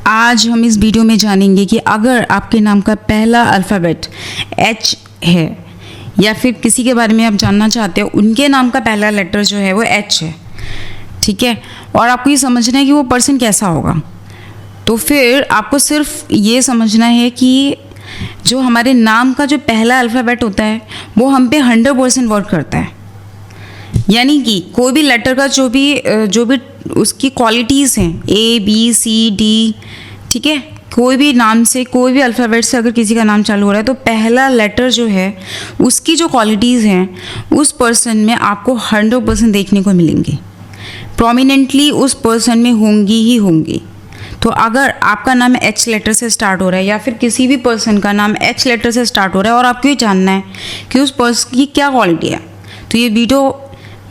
आज हम इस वीडियो में जानेंगे कि अगर आपके नाम का पहला अल्फ़ाबेट एच है या फिर किसी के बारे में आप जानना चाहते हो उनके नाम का पहला लेटर जो है वो एच है, ठीक है, और आपको ये समझना है कि वो पर्सन कैसा होगा। तो फिर आपको सिर्फ ये समझना है कि जो हमारे नाम का जो पहला अल्फ़ाबेट होता है वो हम पे 100% वर्क करता है। यानी कि कोई भी लेटर का जो भी उसकी क्वालिटीज़ हैं ए बी सी डी, ठीक है, कोई भी नाम से कोई भी अल्फ़ाबेट से अगर किसी का नाम चालू हो रहा है तो पहला लेटर जो है उसकी जो क्वालिटीज़ हैं उस पर्सन में आपको 100% देखने को मिलेंगी, प्रोमिनेंटली उस पर्सन में होंगी ही होंगी। तो अगर आपका नाम एच लेटर से स्टार्ट हो रहा है या फिर किसी भी पर्सन का नाम एच लेटर से स्टार्ट हो रहा है और आपको ये जानना है कि उस पर्सन की क्या क्वालिटी है, तो ये वीडियो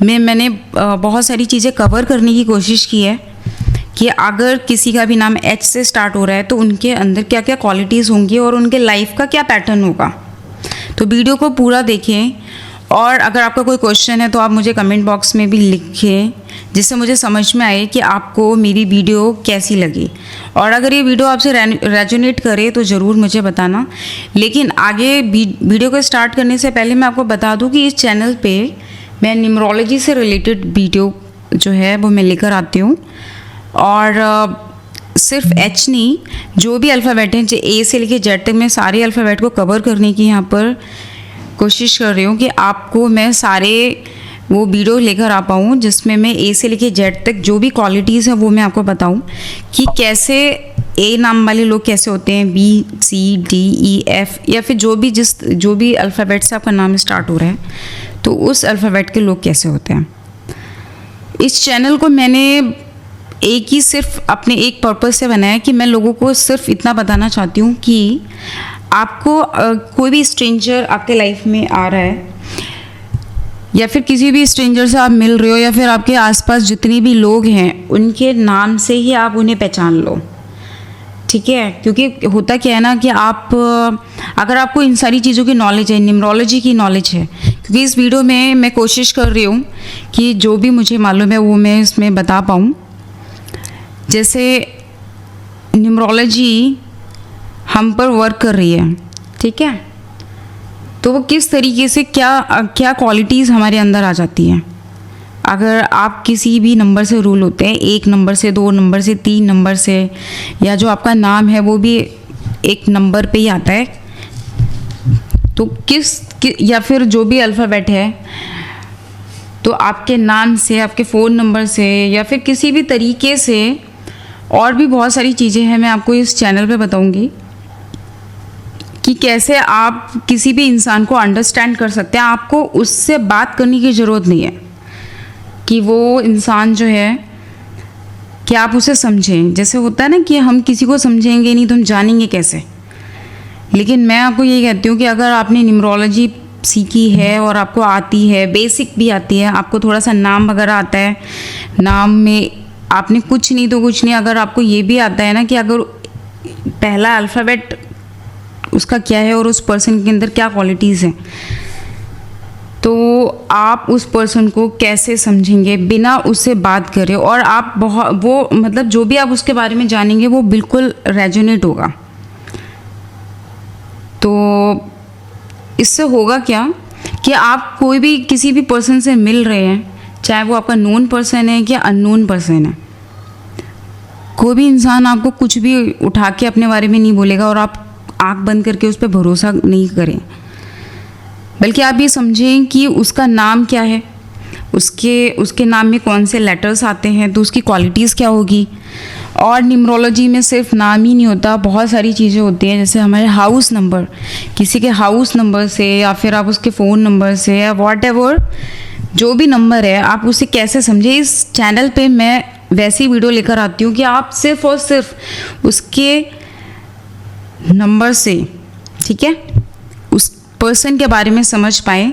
में मैंने बहुत सारी चीज़ें कवर करने की कोशिश की है कि अगर किसी का भी नाम एच से स्टार्ट हो रहा है तो उनके अंदर क्या क्या क्वालिटीज़ होंगी और उनके लाइफ का क्या पैटर्न होगा। तो वीडियो को पूरा देखें और अगर आपका कोई क्वेश्चन है तो आप मुझे कमेंट बॉक्स में भी लिखें जिससे मुझे समझ में आए कि आपको मेरी वीडियो कैसी लगी। और अगर ये वीडियो आपसे रेजोनेट करे तो ज़रूर मुझे बताना। लेकिन आगे वीडियो को स्टार्ट करने से पहले मैं आपको बता दूं कि इस चैनल पे मैं न्यूमरोलॉजी से रिलेटेड वीडियो जो है वो मैं लेकर आती हूँ। और सिर्फ एच नहीं, जो भी अल्फ़ाबेट हैं ए से लेके जेड तक मैं सारे अल्फ़ाबेट को कवर करने की यहाँ पर कोशिश कर रही हूँ कि आपको मैं सारे वो वीडियो लेकर आ पाऊँ जिसमें मैं ए से लेके जेड तक जो भी क्वालिटीज़ हैं वो मैं आपको बताऊँ कि कैसे ए नाम वाले लोग कैसे होते हैं, B C D E F या फिर जो भी अल्फ़ाबेट से आपका नाम स्टार्ट हो रहा है तो उस अल्फ़ाबेट के लोग कैसे होते हैं। इस चैनल को मैंने एक ही सिर्फ अपने एक पर्पज़ से बनाया कि मैं लोगों को सिर्फ इतना बताना चाहती हूँ कि आपको कोई भी स्ट्रेंजर आपके लाइफ में आ रहा है या फिर किसी भी स्ट्रेंजर से आप मिल रहे हो या फिर आपके आसपास जितने भी लोग हैं उनके नाम से ही आप उन्हें पहचान लो, ठीक है। क्योंकि होता क्या है ना कि आप अगर आपको इन सारी चीज़ों की नॉलेज है, न्यूमरोलॉजी की नॉलेज है, क्योंकि इस वीडियो में मैं कोशिश कर रही हूँ कि जो भी मुझे मालूम है वो मैं इसमें बता पाऊँ। जैसे न्यूमरोलॉजी हम पर वर्क कर रही है, ठीक है, तो वो किस तरीके से क्या क्वालिटीज़ हमारे अंदर आ जाती हैं। अगर आप किसी भी नंबर से रूल होते हैं, 1 नंबर से, 2 नंबर से, 3 नंबर से, या जो आपका नाम है वो भी एक नंबर पे ही आता है, तो या फिर जो भी अल्फ़ाबेट है तो आपके नाम से, आपके फ़ोन नंबर से या फिर किसी भी तरीके से और भी बहुत सारी चीज़ें हैं मैं आपको इस चैनल पे बताऊंगी कि कैसे आप किसी भी इंसान को अंडरस्टैंड कर सकते हैं। आपको उससे बात करने की ज़रूरत नहीं है कि वो इंसान जो है कि आप उसे समझें। जैसे होता है ना कि हम किसी को समझेंगे नहीं तो हम जानेंगे कैसे। लेकिन मैं आपको ये कहती हूँ कि अगर आपने न्यूमरोलॉजी सीखी है और आपको आती है, बेसिक भी आती है, आपको थोड़ा सा नाम वगैरह आता है, नाम में आपने कुछ नहीं तो कुछ नहीं, अगर आपको ये भी आता है ना कि अगर पहला अल्फ़ाबेट उसका क्या है और उस पर्सन के अंदर क्या क्वालिटीज़ हैं, तो आप उस पर्सन को कैसे समझेंगे बिना उससे बात करें। और आप वो मतलब जो भी आप उसके बारे में जानेंगे वो बिल्कुल रेजोनेट होगा। तो इससे होगा क्या कि आप कोई भी किसी भी पर्सन से मिल रहे हैं, चाहे वो आपका नोन पर्सन है या अननोन पर्सन है, कोई भी इंसान आपको कुछ भी उठा के अपने बारे में नहीं बोलेगा और आप आँख बंद करके उस पर भरोसा नहीं करें, बल्कि आप ये समझें कि उसका नाम क्या है, उसके नाम में कौन से लेटर्स आते हैं, तो उसकी क्वालिटीज़ क्या होगी। और न्यूमरोलॉजी में सिर्फ नाम ही नहीं होता, बहुत सारी चीज़ें होती हैं। जैसे हमारे हाउस नंबर, किसी के हाउस नंबर से या फिर आप उसके फ़ोन नंबर से या वॉटएवर जो भी नंबर है आप उसे कैसे समझें। इस चैनल पे मैं वैसी वीडियो लेकर आती हूँ कि आप सिर्फ और सिर्फ उसके नंबर से, ठीक है, उस पर्सन के बारे में समझ पाए,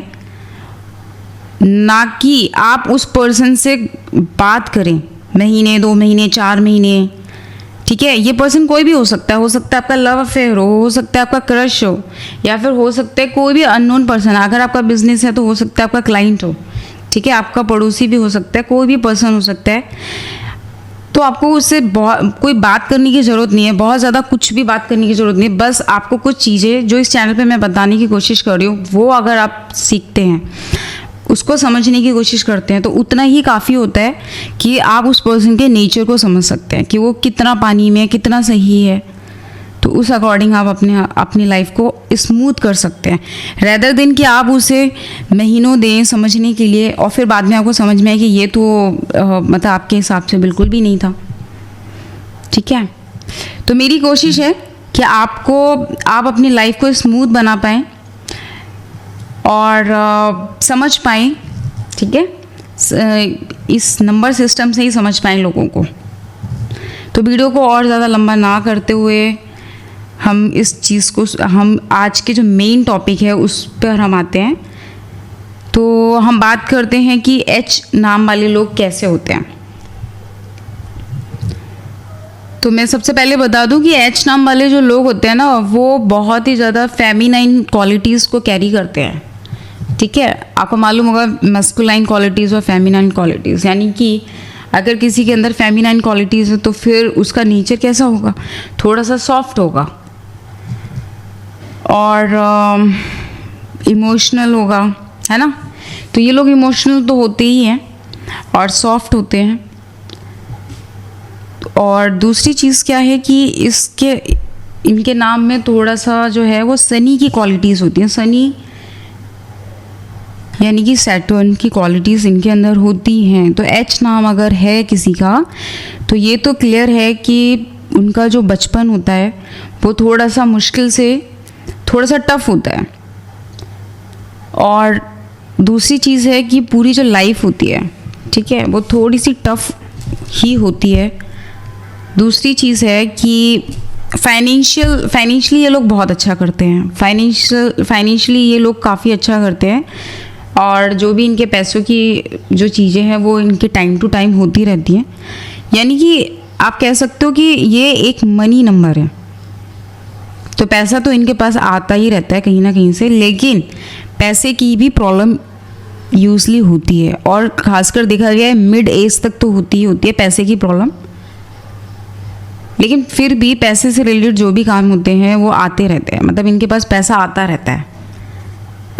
ना कि आप उस पर्सन से बात करें महीने, 2 महीने, 4 महीने, ठीक है। ये पर्सन कोई भी हो सकता है आपका लव अफेयर हो सकता है आपका क्रश हो, या फिर हो सकता है कोई भी अननोन पर्सन। अगर आपका बिजनेस है तो हो सकता है आपका क्लाइंट हो, ठीक है, आपका पड़ोसी भी हो सकता है, कोई भी पर्सन हो सकता है। तो तो आपको उससे बहुत कोई बात करने की ज़रूरत नहीं है, बहुत ज़्यादा कुछ भी बात करने की ज़रूरत नहीं है। बस आपको कुछ चीज़ें जो इस चैनल पे मैं बताने की कोशिश कर रही हूँ वो अगर आप सीखते हैं, उसको समझने की कोशिश करते हैं, तो उतना ही काफ़ी होता है कि आप उस पर्सन के नेचर को समझ सकते हैं कि वो कितना पानी में है, कितना सही है। तो उस अकॉर्डिंग आप अपनी लाइफ को स्मूथ कर सकते हैं, रेदर देन कि आप उसे महीनों दें समझने के लिए और फिर बाद में आपको समझ में आए कि ये तो मतलब आपके हिसाब से बिल्कुल भी नहीं था। ठीक है, तो मेरी कोशिश है कि आप अपनी लाइफ को स्मूथ बना पाएँ और समझ पाएँ। ठीक है, इस नंबर सिस्टम से ही समझ पाएँ लोगों को। तो वीडियो को और ज़्यादा लंबा ना करते हुए हम आज के जो मेन टॉपिक है उस पर हम आते हैं। तो हम बात करते हैं कि एच नाम वाले लोग कैसे होते हैं। तो मैं सबसे पहले बता दूं कि एच नाम वाले जो लोग होते हैं ना, वो बहुत ही ज़्यादा फेमिनाइन क्वालिटीज़ को कैरी करते हैं। ठीक है, आपको मालूम होगा मस्कुलाइन क्वालिटीज़ और फेमिनाइन क्वालिटीज़, यानी कि अगर किसी के अंदर फेमिनाइन क्वालिटीज़ है तो फिर उसका नेचर कैसा होगा, थोड़ा सा सॉफ्ट होगा और इमोशनल होगा, है ना। तो ये लोग इमोशनल तो होते ही हैं और सॉफ्ट होते हैं। और दूसरी चीज़ क्या है कि इनके नाम में थोड़ा सा जो है वो सनी की क्वालिटीज़ होती हैं। सनी यानी कि सैटर्न की क्वालिटीज़ इनके अंदर होती हैं। तो एच नाम अगर है किसी का तो ये तो क्लियर है कि उनका जो बचपन होता है वो थोड़ा सा मुश्किल से थोड़ा सा टफ होता है। और दूसरी चीज़ है कि पूरी जो लाइफ होती है, ठीक है, वो थोड़ी सी टफ ही होती है। दूसरी चीज़ है कि फाइनेंशियली ये लोग बहुत अच्छा करते हैं। फाइनेंशियली ये लोग काफ़ी अच्छा करते हैं और जो भी इनके पैसों की जो चीज़ें हैं वो इनके टाइम टू टाइम होती रहती हैं। यानी कि आप कह सकते हो कि ये एक मनी नंबर है। तो पैसा तो इनके पास आता ही रहता है कहीं ना कहीं से, लेकिन पैसे की भी प्रॉब्लम यूजली होती है और खासकर देखा गया है मिड एज तक तो होती ही होती है पैसे की प्रॉब्लम। लेकिन फिर भी पैसे से रिलेटेड जो भी काम होते हैं वो आते रहते हैं, मतलब इनके पास पैसा आता रहता है।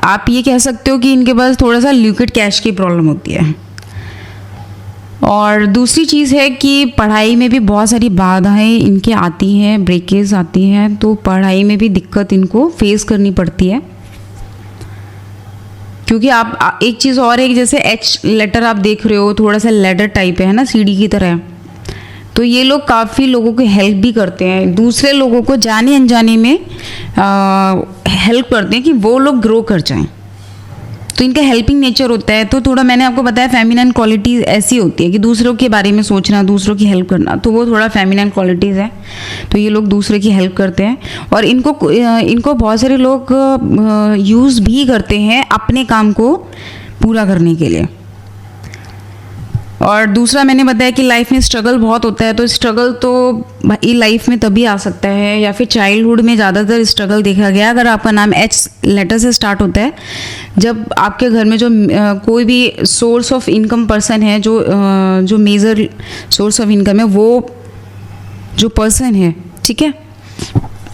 आप ये कह सकते हो कि इनके पास थोड़ा सा लिक्विड कैश की प्रॉब्लम होती है। और दूसरी चीज़ है कि पढ़ाई में भी बहुत सारी बाधाएं इनके आती हैं, ब्रेकेज आती हैं, तो पढ़ाई में भी दिक्कत इनको फेस करनी पड़ती है। क्योंकि आप एक चीज़ और है कि जैसे एच लेटर आप देख रहे हो थोड़ा सा लेडर टाइप है ना, सीढ़ी की तरह। तो ये लोग काफ़ी लोगों की हेल्प भी करते हैं, दूसरे लोगों को जाने अनजाने में हेल्प करते हैं कि वो लोग ग्रो कर जाएं। तो इनका हेल्पिंग नेचर होता है। तो थोड़ा मैंने आपको बताया फेमिनाइन क्वालिटीज़ ऐसी होती है कि दूसरों के बारे में सोचना, दूसरों की हेल्प करना, तो वो थोड़ा फेमिनाइन क्वालिटीज़ है। तो ये लोग दूसरे की हेल्प करते हैं और इनको बहुत सारे लोग यूज़ भी करते हैं अपने काम को पूरा करने के लिए। और दूसरा मैंने बताया कि लाइफ में स्ट्रगल बहुत होता है। तो स्ट्रगल तो भाई लाइफ में तभी आ सकता है या फिर चाइल्डहुड में ज़्यादातर स्ट्रगल देखा गया अगर आपका नाम एच लेटर से स्टार्ट होता है। जब आपके घर में जो कोई भी सोर्स ऑफ इनकम पर्सन है, जो मेजर सोर्स ऑफ इनकम है, वो जो पर्सन है, ठीक है,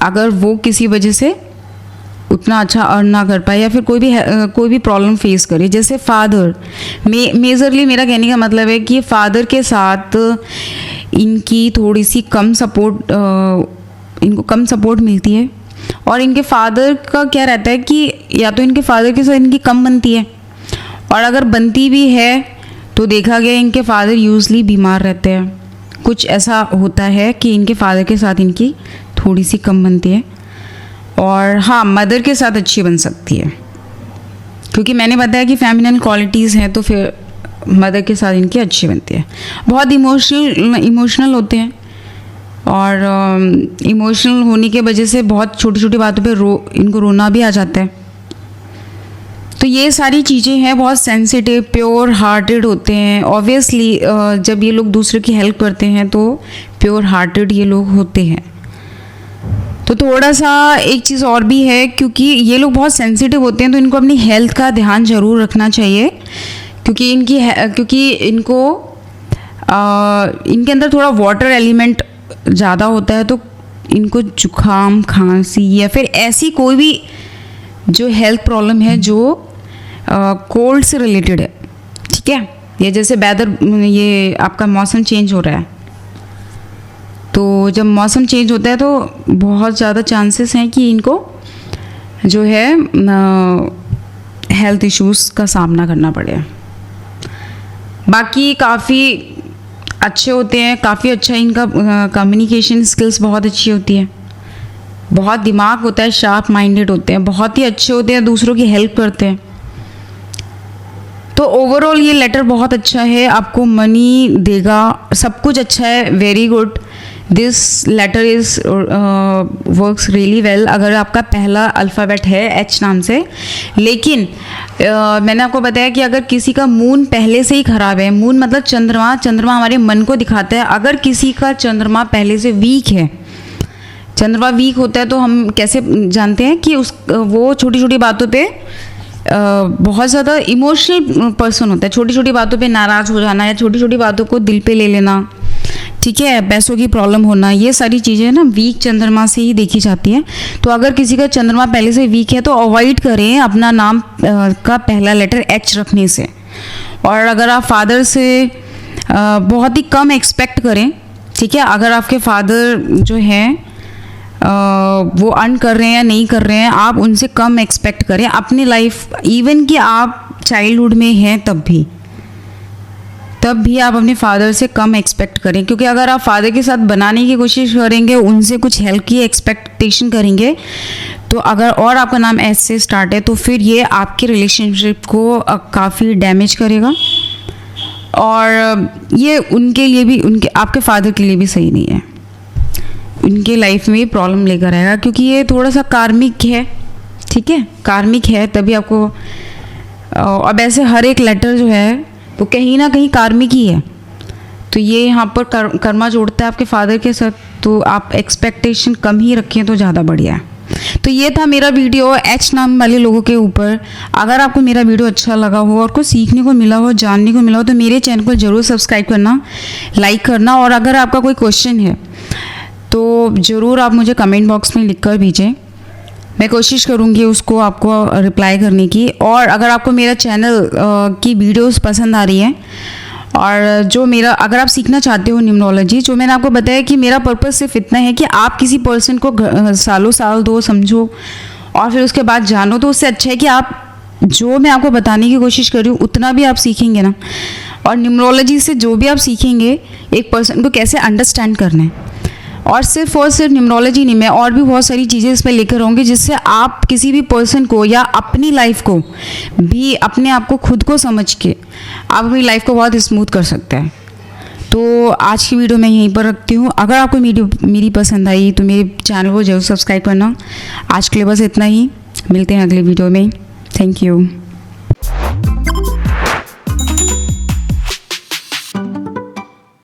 अगर वो किसी वजह से उतना अच्छा अर्न ना कर पाए या फिर कोई भी प्रॉब्लम फेस करे, जैसे फादर मेजरली मेरा कहने का मतलब है कि फादर के साथ इनकी थोड़ी सी इनको कम सपोर्ट मिलती है। और इनके फादर का क्या रहता है कि या तो इनके फादर के साथ इनकी कम बनती है, और अगर बनती भी है तो देखा गया इनके फादर यूजली बीमार रहते हैं। कुछ ऐसा होता है कि इनके फादर के साथ इनकी थोड़ी सी कम बनती है। और हाँ, मदर के साथ अच्छी बन सकती है, क्योंकि मैंने बताया कि फेमिनिन क्वालिटीज़ हैं, तो फिर मदर के साथ इनकी अच्छी बनती है। बहुत इमोशनल होते हैं और इमोशनल होने के वजह से बहुत छोटी छोटी बातों पे इनको रोना भी आ जाता है। तो ये सारी चीज़ें हैं, बहुत सेंसिटिव प्योर हार्टेड होते हैं। ऑब्वियसली जब ये लोग दूसरे की हेल्प करते हैं तो प्योर हार्टेड ये लोग होते हैं। तो थोड़ा सा एक चीज़ और भी है, क्योंकि ये लोग बहुत सेंसिटिव होते हैं तो इनको अपनी हेल्थ का ध्यान ज़रूर रखना चाहिए, क्योंकि इनको इनके अंदर थोड़ा वाटर एलिमेंट ज़्यादा होता है, तो इनको जुकाम, खांसी या फिर ऐसी कोई भी जो हेल्थ प्रॉब्लम है जो कोल्ड से रिलेटेड है, ठीक है। ये जैसे वेदर, ये आपका मौसम चेंज हो रहा है, तो जब मौसम चेंज होता है तो बहुत ज़्यादा चांसेस हैं कि इनको जो है हेल्थ इश्यूज़ का सामना करना पड़े। बाकी काफ़ी अच्छे होते हैं, काफ़ी अच्छा इनका कम्युनिकेशन स्किल्स बहुत अच्छी होती है, बहुत दिमाग होता है, शार्प माइंडेड होते हैं, बहुत ही अच्छे होते हैं, दूसरों की हेल्प करते हैं। तो ओवरऑल ये लेटर बहुत अच्छा है, आपको मनी देगा, सब कुछ अच्छा है, very good. This letter is works really well अगर आपका पहला अल्फ़ाबेट है एच नाम से। लेकिन मैंने आपको बताया कि अगर किसी का मून पहले से ही ख़राब है, मून मतलब चंद्रमा, चंद्रमा हमारे मन को दिखाता है, अगर किसी का चंद्रमा पहले से वीक है, चंद्रमा वीक होता है तो हम कैसे जानते हैं कि वो छोटी छोटी बातों पे बहुत ज़्यादा इमोशनल पर्सन होता है, छोटी छोटी बातों पे नाराज़ हो जाना या छोटी छोटी बातों को दिल पे ले लेना, ठीक है, पैसों की प्रॉब्लम होना, ये सारी चीज़ें ना वीक चंद्रमा से ही देखी जाती है। तो अगर किसी का चंद्रमा पहले से वीक है तो अवॉइड करें अपना नाम का पहला लेटर एच रखने से। और अगर आप फादर से बहुत ही कम एक्सपेक्ट करें, ठीक है, अगर आपके फादर जो हैं वो अर्न कर रहे हैं या नहीं कर रहे हैं, आप उनसे कम एक्सपेक्ट करें अपनी लाइफ, इवन कि आप चाइल्डहुड में हैं तब भी आप अपने फादर से कम एक्सपेक्ट करें, क्योंकि अगर आप फादर के साथ बनाने की कोशिश करेंगे, उनसे कुछ हेल्प की एक्सपेक्टेशन करेंगे, तो अगर और आपका नाम एस से स्टार्ट है तो फिर ये आपके रिलेशनशिप को काफ़ी डैमेज करेगा, और ये उनके लिए भी, उनके आपके फादर के लिए भी सही नहीं है, उनके लाइफ में प्रॉब्लम लेकर आएगा, क्योंकि ये थोड़ा सा कार्मिक है, ठीक है, कार्मिक है, तभी आपको। अब ऐसे हर एक लेटर जो है तो कहीं ना कहीं कार्मिक ही है, तो ये यहाँ पर कर्मा जोड़ता है आपके फादर के साथ, तो आप एक्सपेक्टेशन कम ही रखें तो ज़्यादा बढ़िया है। तो ये था मेरा वीडियो एच नाम वाले लोगों के ऊपर। अगर आपको मेरा वीडियो अच्छा लगा हो और कुछ सीखने को मिला हो, जानने को मिला हो, तो मेरे चैनल को ज़रूर सब्सक्राइब करना, लाइक करना, और अगर आपका कोई क्वेश्चन है तो ज़रूर आप मुझे कमेंट बॉक्स में लिख कर भेजें, मैं कोशिश करूँगी उसको आपको रिप्लाई करने की। और अगर आपको मेरा चैनल की वीडियोस पसंद आ रही है, और जो मेरा, अगर आप सीखना चाहते हो न्यूमरोलॉजी, जो मैंने आपको बताया कि मेरा पर्पस सिर्फ इतना है कि आप किसी पर्सन को सालों साल दो, समझो और फिर उसके बाद जानो, तो उससे अच्छा है कि आप जो मैं आपको बताने की कोशिश कर रही हूँ उतना भी आप सीखेंगे ना। और न्यूमरोलॉजी से जो भी आप सीखेंगे, एक पर्सन को कैसे अंडरस्टैंड करना है, और सिर्फ न्यूमरोलॉजी नहीं, मैं और भी बहुत सारी चीज़ें इसमें लेकर आऊँगी, जिससे आप किसी भी पर्सन को या अपनी लाइफ को भी, अपने आप को खुद को समझ के आप अपनी लाइफ को बहुत स्मूथ कर सकते हैं। तो आज की वीडियो मैं यहीं पर रखती हूँ। अगर आपको मेरी पसंद आई तो मेरे चैनल को जरूर सब्सक्राइब करना। आज के लिए बस इतना ही, मिलते हैं अगले वीडियो में। Thank you.